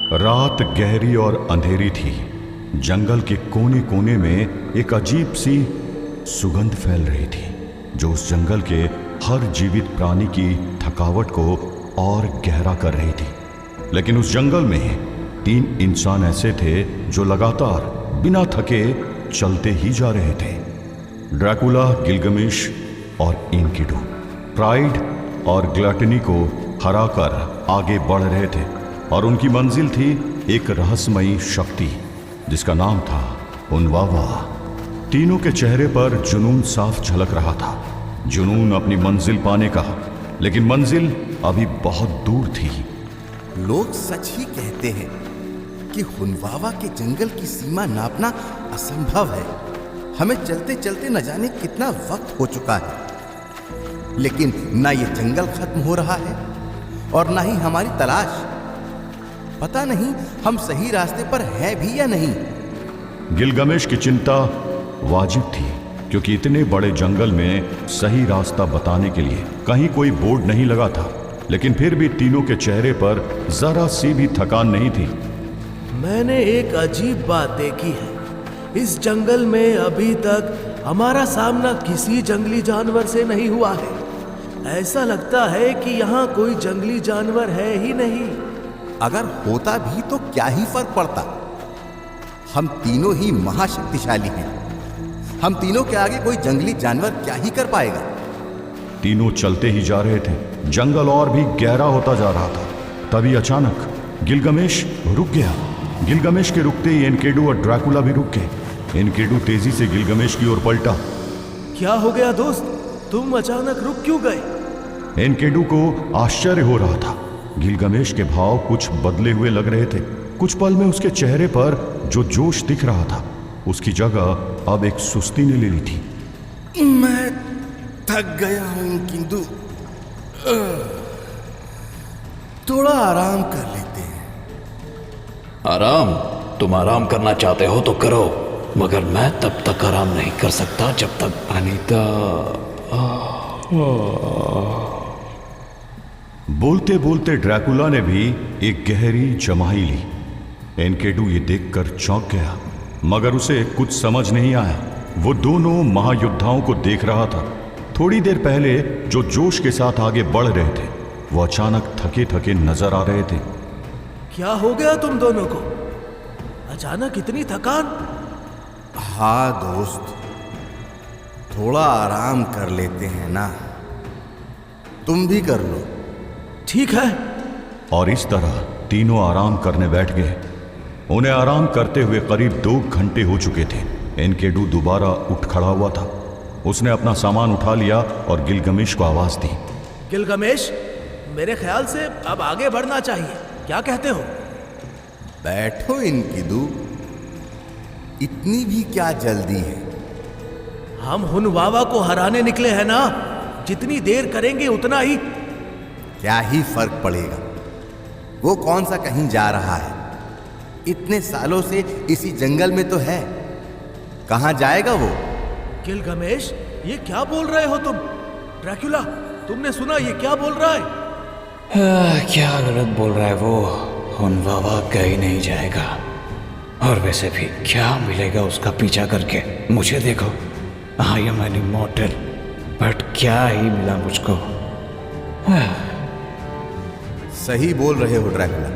रात गहरी और अंधेरी थी। जंगल के कोने कोने में एक अजीब सी सुगंध फैल रही थी जो उस जंगल के हर जीवित प्राणी की थकावट को और गहरा कर रही थी। लेकिन उस जंगल में 3 इंसान ऐसे थे जो लगातार बिना थके चलते ही जा रहे थे। ड्रैकुला, गिलगमेश और एनकिडू प्राइड और ग्लटनी को हराकर आगे बढ़ रहे थे और उनकी मंजिल थी एक रहस्यमयी शक्ति जिसका नाम था हुनवावा। तीनों के चेहरे पर जुनून साफ झलक रहा था, जुनून अपनी मंजिल पाने का, लेकिन मंजिल अभी बहुत दूर थी। लोग सच ही कहते हैं कि हुनवावा के जंगल की सीमा नापना असंभव है। हमें चलते चलते न जाने कितना वक्त हो चुका है, लेकिन ना ये जंगल खत्म हो रहा है और ना ही हमारी तलाश। पता नहीं हम सही रास्ते पर हैं भी या नहीं। गिलगमेश की चिंता वाजिब थी क्योंकि इतने बड़े जंगल में सही रास्ता बताने के लिए कहीं कोई बोर्ड नहीं लगा था, लेकिन फिर भी तीनों के चेहरे पर जरा सी भी थकान नहीं थी। मैंने एक अजीब बात देखी है। इस जंगल में अभी तक हमारा सामना किसी जंगली जानवर से नहीं हुआ है। ऐसा लगता है कि यहाँ कोई जंगली जानवर है ही नहीं। अगर होता भी तो क्या ही फर्क पड़ता। हम तीनों ही महाशक्तिशाली हैं। हम तीनों के आगे कोई जंगली जानवर क्या ही कर पाएगा। तीनों चलते ही जा रहे थे। जंगल और भी गहरा होता जा रहा था। तभी अचानक गिलगमेश रुक गया। गिलगमेश के रुकते ही एनकिडू और ड्रैकुला भी रुक गए। एनकिडू तेजी से गिलगमेश की ओर पलटा। क्या हो गया दोस्त, तुम अचानक रुक क्यों गए? एनकिडू को आश्चर्य हो रहा था। गिलगमेश के भाव कुछ बदले हुए लग रहे थे। कुछ पल में उसके चेहरे पर जो जोश दिख रहा था उसकी जगह अब एक सुस्ती ने ले ली थी। मैं थक गया हूं किंतु थोड़ा आराम कर लेते हैं। आराम? तुम आराम करना चाहते हो तो करो, मगर मैं तब तक आराम नहीं कर सकता जब तक अनीता। बोलते बोलते ड्रैकुला ने भी एक गहरी जमाई ली। एनकिडू ये देखकर चौंक गया, मगर उसे कुछ समझ नहीं आया। वो दोनों महायोद्धाओं को देख रहा था। थोड़ी देर पहले जो जोश के साथ आगे बढ़ रहे थे वो अचानक थके थके नजर आ रहे थे। क्या हो गया तुम दोनों को? अचानक इतनी थकान? हाँ दोस्त, थोड़ा आराम कर लेते हैं ना। तुम भी कर लो। ठीक है। और इस तरह तीनों आराम करने बैठ गए। उन्हें आराम करते हुए करीब 2 घंटे हो चुके थे। एनकिडू दोबारा उठ खड़ा हुआ था। उसने अपना सामान उठा लिया और गिलगमेश को आवाज दी। गिलगमेश, मेरे ख्याल से अब आगे बढ़ना चाहिए, क्या कहते हो? बैठो एनकिडू, इतनी भी क्या जल्दी है? हम हुनवावा को हराने निकले हैं ना, जितनी देर करेंगे उतना ही। क्या ही फर्क पड़ेगा? वो कौन सा कहीं जा रहा है? इतने सालों से इसी जंगल में तो है। कहां जाएगा वो? गिलगमेश, ये क्या बोल रहे हो तुम? ड्रैकुला, तुमने सुना ये क्या बोल रहा है? क्या गलत बोल रहा है वो? हुनवावा कहीं नहीं जाएगा। और वैसे भी क्या मिलेगा उसका पीछा करके? मुझे देखो, I am an immortal, but क्या ही मिला मुझको? सही बोल रहे हो ड्रैकुला।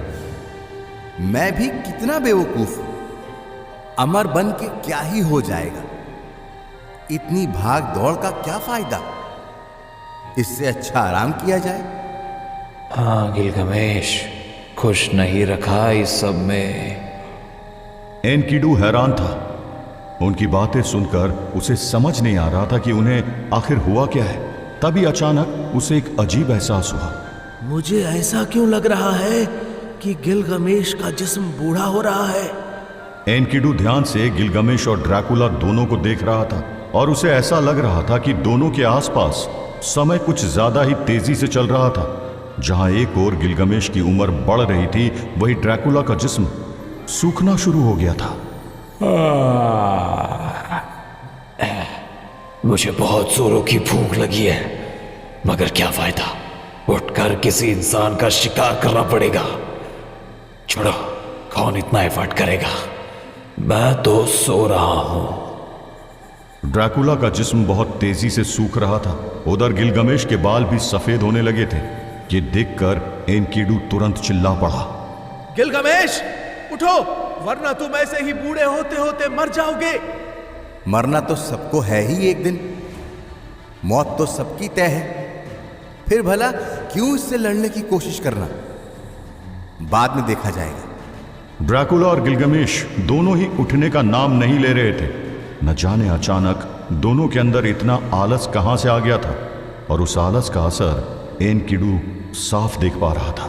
मैं भी कितना बेवकूफ हूं। अमर बन के क्या ही हो जाएगा? इतनी भाग दौड़ का क्या फायदा? इससे अच्छा आराम किया जाए। हाँ गिलगमेश, खुश नहीं रखा इस सब में। एनकिडू हैरान था। उनकी बातें सुनकर उसे समझ नहीं आ रहा था कि उन्हें आखिर हुआ क्या है। तभी अचानक उसे एक अजीब एहसास हुआ। मुझे ऐसा क्यों लग रहा है कि गिलगमेश का जिस्म बूढ़ा हो रहा है? एनकिडू ध्यान से गिलगमेश और ड्रैकुला दोनों को देख रहा था और उसे ऐसा लग रहा था कि दोनों के आसपास समय कुछ ज्यादा ही तेजी से चल रहा था। जहां एक ओर गिलगमेश की उम्र बढ़ रही थी, वहीं ड्रैकुला का जिस्म सूखना शुरू हो गया था। मुझे बहुत जोरों की भूख लगी है, मगर क्या फायदा? उठकर किसी इंसान का शिकार करना पड़ेगा। छोड़ो, कौन इतना एफर्ट करेगा? मैं तो सो रहा हूं। ड्रैकुला का जिस्म बहुत तेजी से सूख रहा था। उधर गिलगमेश के बाल भी सफेद होने लगे थे। ये देखकर एनकिडू तुरंत चिल्ला पड़ा। गिलगमेश उठो, वरना तुम ऐसे ही बूढ़े होते होते मर जाओगे। मरना तो सबको है ही एक दिन, मौत तो सबकी तय है। फिर भला क्यों इससे लड़ने की कोशिश करना, बाद में देखा जाएगा। ड्रैकुला और गिलगमेश दोनों ही उठने का नाम नहीं ले रहे थे। न जाने अचानक दोनों के अंदर इतना आलस कहां से आ गया था, और उस आलस का असर एनकिडू साफ देख पा रहा था।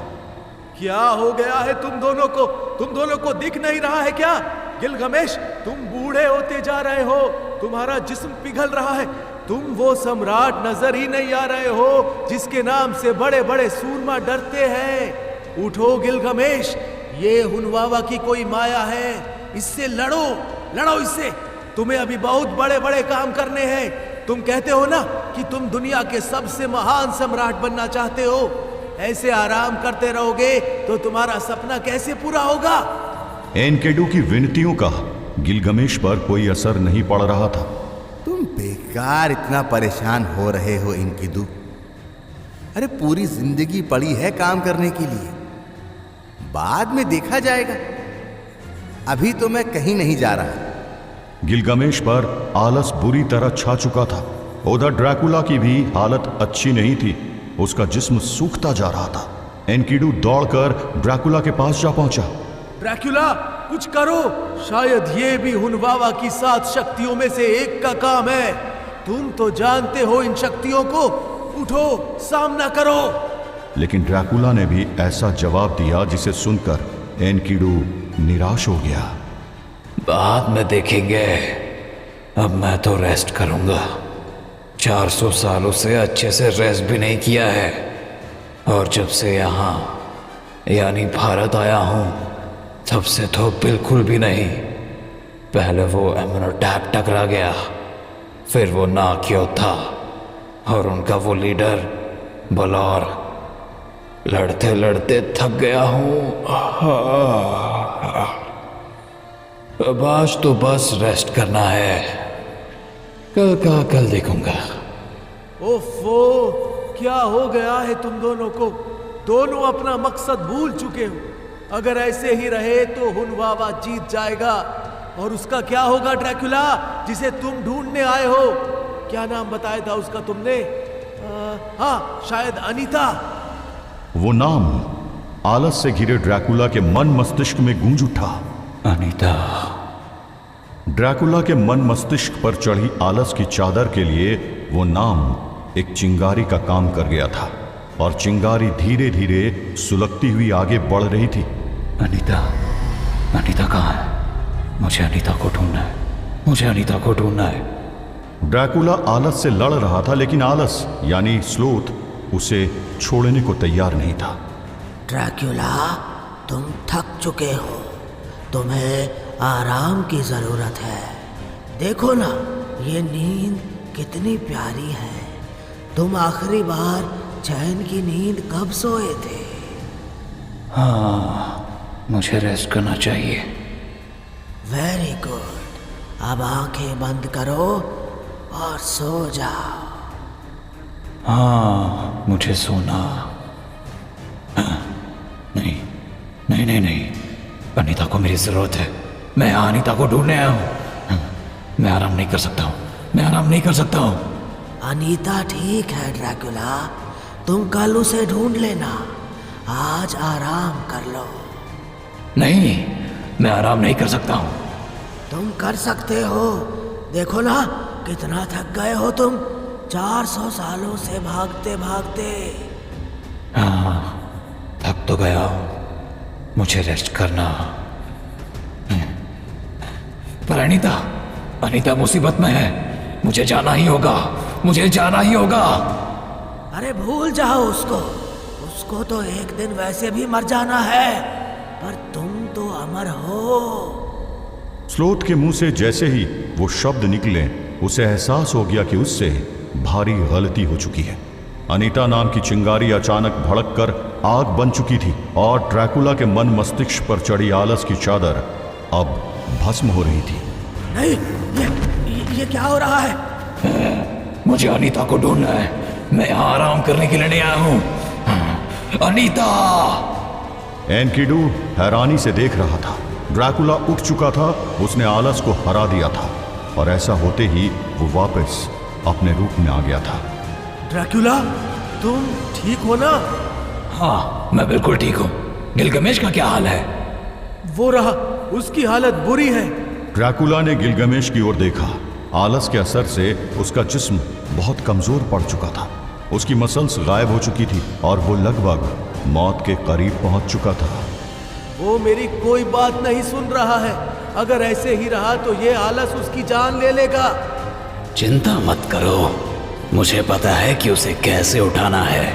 क्या हो गया है तुम दोनों को? तुम दोनों को दिख नहीं रहा है क्या? गिलगमेश, तुम बूढ़े होते जा रहे हो, तुम्हारा जिस्म पिघल रहा है। तुम वो सम्राट नजर ही नहीं आ रहे हो जिसके नाम से बड़े बड़े सूरमा डरते हैं। उठो गिलगमेश, ये हुनवावा की कोई माया है, इससे लड़ो, लड़ो इससे। तुम्हें अभी बहुत बड़े बड़े काम करने हैं। तुम कहते हो ना कि तुम दुनिया के सबसे महान सम्राट बनना चाहते हो। ऐसे आराम करते रहोगे तो तुम्हारा सपना कैसे पूरा होगा? एनकिडू की विनतियों का गिलगमेश पर कोई असर नहीं पड़ रहा था। तुम बेकार इतना परेशान हो रहे हो एनकिडू। अरे पूरी जिंदगी पड़ी है काम करने के लिए, बाद में देखा जाएगा। अभी तो मैं कहीं नहीं जा रहा। गिलगमेश पर आलस बुरी तरह छा चुका था। उधर ड्रैकुला की भी हालत अच्छी नहीं थी। उसका जिस्म सूखता जा रहा था। एनकिडू दौड़कर ड्रैकुला के पास जा पहुंचा। ड्रैकुला, कुछ करो, शायद ये भी हुनवावा की 7 शक्तियों में से एक का काम है। तुम तो जानते हो इन शक्तियों को। उठो, सामना करो। लेकिन ड्रैकुला ने भी ऐसा जवाब दिया जिसे सुनकर एनकिडू निराश हो गया। बाद में देखेंगे, अब मैं तो रेस्ट करूंगा। 400 सालों से अच्छे से रेस्ट भी नहीं किया है, और जब से यहाँ यानी भारत आया हूँ तब से तो बिल्कुल भी नहीं। पहले वो एमोनोटैप टकरा गया, फिर वो नाक्यो था, और उनका वो लीडर बलौर। लड़ते लड़ते थक गया हूँ। अब आज तो बस रेस्ट करना है, कल का कल देखूंगा। ओफो, क्या हो गया है तुम दोनों को? दोनों अपना मकसद भूल चुके हो। अगर ऐसे ही रहे तो हुनवावा जीत जाएगा। और उसका क्या होगा ड्रैकुला, जिसे तुम ढूंढने आए हो? क्या नाम बताया था उसका तुमने? हाँ, शायद अनीता। वो नाम आलस से घिरे ड्रैकुला के मन मस्तिष्क में गूंज उठा। अनीता। ड्रैकुला के मन मस्तिष्क पर चढ़ी आलस की चादर के लिए वो नाम एक चिंगारी का काम कर गया था, और चिंगारी धीरे धीरे सुलगती हुई आगे बढ़ रही थी। अनीता, अनीता कहाँ है? मुझे अनीता को ढूंढना है, मुझे अनीता को ढूंढना है। ड्रैकुला आलस से लड़ रहा था, लेकिन आलस यानी स्लोथ उसे छोड़ने को तैयार नहीं था। ड्रैकुला, तुम थक चुके हो, तुम्हें आराम की जरूरत है। देखो ना, ये नींद कितनी प्यारी है। तुम आखिरी बार चैन की नींद कब सोए थे? हाँ, मुझे रेस्ट करना चाहिए। वेरी गुड, अब आंखें बंद करो और सो जाओ। हाँ, मुझे सोना। नहीं नहीं नहीं नहीं, अनीता को मेरी जरूरत है। मैं यहाँ अनीता को ढूंढने आया हूँ। मैं आराम नहीं कर सकता हूँ, मैं आराम नहीं कर सकता हूँ। अनीता ठीक है ड्रैकुला, तुम कल उसे ढूंढ लेना। आज आराम कर लो। नहीं, मैं आराम नहीं कर सकता हूँ। तुम कर सकते हो। देखो ना, कितना थक गए हो तुम 400 सालों से भागते भागते। हाँ, थक तो गया हूँ, मुझे रेस्ट करना। पर अनीता, अनीता मुसीबत में है। मुझे जाना ही होगा, मुझे जाना ही होगा। अरे भूल जाओ उसको, उसको तो एक दिन वैसे भी मर जाना है, पर तुम तो अमर हो। स्लोथ के मुंह से जैसे ही वो शब्द निकले, उसे एहसास हो गया कि उससे भारी गलती हो चुकी है। अनीता नाम की चिंगारी अचानक भड़क कर आग बन चुकी थी और ड्रैकुला के मन मस्तिष्क पर चढ़ी आलस की चादर अब भस्म हो रही थी। नहीं, ये क्या हो रहा है? मुझे अनीता को ढूंढना है। मैं यहाँ आराम करने के लिए नहीं आया हूँ। अनीता! एनकिडू हैरानी से देख रहा था। ड्रैकुला उठ चुका था, उसने आलस को हरा दिया था और ऐसा होते ही वो वापस अपने रूप में आ गया था। ड्रैकुला, तुम ठीक हो ना? हाँ, मैं बिल्कुल ठीक हूँ। गिलगमेश का क्या हाल है? वो रहा, उसकी हालत बुरी है। ड्रैकुला ने गिलगमेश की ओर देखा। आलस के असर से उसका जिस्म बहुत कमजोर पड़ चुका था। उसकी मसल्स गायब हो चुकी थी और वो लगभग मौत के करीब पहुंच चुका था। वो मेरी कोई बात नहीं सुन रहा है। अगर ऐसे ही रहा तो ये आलस उसकी जान ले लेगा। चिंता मत करो, मुझे पता है कि उसे कैसे उठाना है।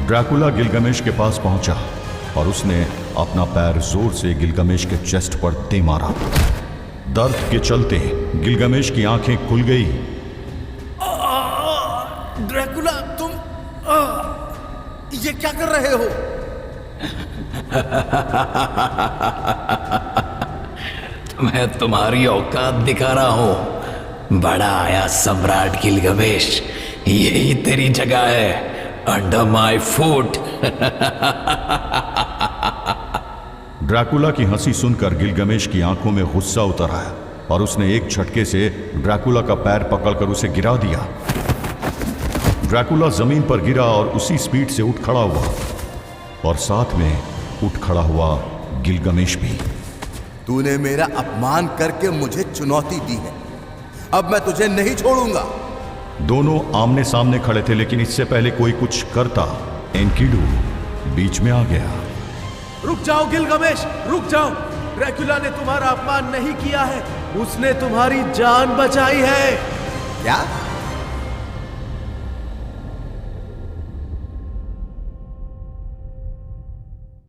ड्रैकुला गिलगमेश के पास पहुंचा और उसने अपना पैर जोर से गिलगमेश के चेस्ट पर दे मारा। दर्द के चलते गिलगमेश की आंखें खुल गई। ड्रैकुला, तुम ये क्या कर रहे हो? मैं तुम्हारी औकात दिखा रहा हूं। बड़ा आया सम्राट गिलगमेश, यही तेरी जगह है, अंडर माय फुट। ड्रैकुला की हंसी सुनकर गिलगमेश की आंखों में गुस्सा उतर आया और उसने एक झटके से ड्रैकुला का पैर पकड़कर उसे गिरा दिया। ड्रैकुला जमीन पर गिरा और उसी स्पीड से उठ खड़ा हुआ और साथ में उठ खड़ा हुआ गिलगमेश भी। तूने मेरा अपमान करके मुझे चुनौती दी है, अब मैं तुझे नहीं छोड़ूंगा। दोनों आमने सामने खड़े थे, लेकिन इससे पहले कोई कुछ करता एनकिडू बीच में आ गया। रुक जाओ गिलगमेश, रुक जाओ। ड्रैकुला ने तुम्हारा अपमान नहीं किया है, उसने तुम्हारी जान बचाई है। क्या?